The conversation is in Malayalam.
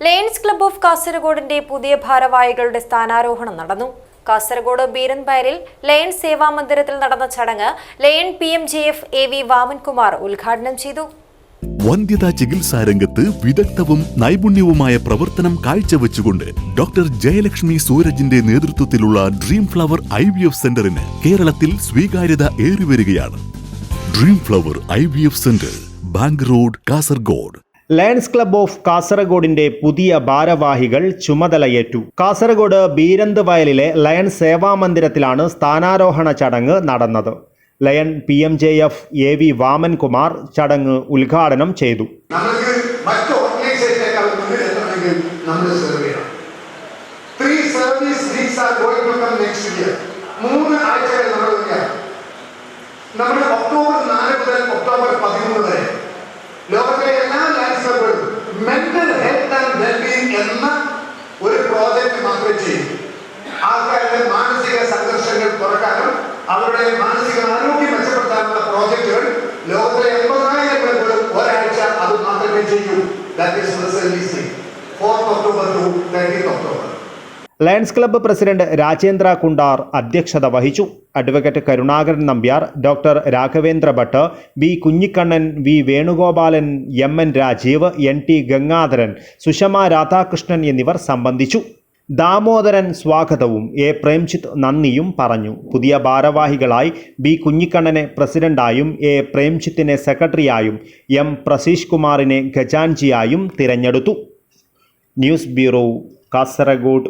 ലയൺസ് ക്ലബ്ബ് ഓഫ് കാസർഗോഡിന്റെ പുതിയ ഭാരവാഹികളുടെ സ്ഥാനാരോഹണം നടന്നു. കാസർഗോഡ് ബീരൻപയലിൽ ലയൺസ് സേവാമന്ദിരത്തിൽ നടന്ന ചടങ്ങ് ലയൺ PMJF AV വാമൻകുമാർ ഉദ്ഘാടനം ചെയ്തു. വന്ധ്യതാ ചികിത്സാ രംഗത്ത് വിദഗ്ധവും നൈപുണ്യവുമായ പ്രവർത്തനം കാഴ്ചവെച്ചുകൊണ്ട് ഡോക്ടർ ജയലക്ഷ്മി സൂരജിന്റെ നേതൃത്വത്തിലുള്ള ഡ്രീം ഫ്ലവർ IVF സെന്ററിന് കേരളത്തിൽ സ്വീകാര്യത ഏറിവരികയാണ്. Dream flower IVF centre, bank road, Kasaragod. Lions club of കാസർഗോഡിന്റെ പുതിയ ഭാരവാഹികൾ ചുമതലയേറ്റു. കാസർഗോഡ് ബീരന്ത്-വയലിലെ ലയൺസ് സേവാമന്ദിരത്തിലാണ് സ്ഥാനാരോഹണ ചടങ്ങ് നടന്നത്. ലയൺ PMJF AV വാമൻകുമാർ ചടങ്ങ് ഉദ്ഘാടനം ചെയ്തു. നമ്മുടെ ഒക്ടോബർ 4 മുതൽ ഒക്ടോബർ 13 വരെ ലോകത്തിലെ എല്ലാ ലയൺസ് ക്ലബ്ബുകളും മെന്റൽ ഹെൽത്ത് ആൻഡ് വെൽബീയിങ് എന്ന ഒരു പ്രോജക്റ്റ് മാത്രമേ ചെയ്യൂ. ആൾക്കാരുടെ മാനസിക സംഘർഷങ്ങൾ കുറക്കാനും അവരുടെ മാനസിക ആരോഗ്യം മെച്ചപ്പെടുത്താനുള്ള പ്രോജക്റ്റുകൾ ലോകത്തിലെ 80,000 ക്ലബ്ബുകളും ഒരാഴ്ച അത് മാത്രമേ ചെയ്യൂ. That is releasing 4th October to 30th October. Lions club president Rajendra Kundar അധ്യക്ഷത വഹിച്ചു. Advocate Karunakaran Nambiar, doctor Raghavendra Bhat, B Kunhikannan, V Venugopalan, MN Rajeev, NT Gangadharan, Sushama Radhakrishnan എന്നിവർ സംബന്ധിച്ചു. ദാമോദരൻ സ്വാഗതവും A പ്രേംജിത്ത് നന്ദിയും പറഞ്ഞു. പുതിയ ഭാരവാഹികളായി B കുഞ്ഞിക്കണ്ണനെ പ്രസിഡന്റായും A പ്രേംജിത്തിനെ സെക്രട്ടറിയായും M പ്രസീഷ് കുമാറിനെ ഖജാൻജിയായും തിരഞ്ഞെടുത്തു. News bureau, Kasaragod.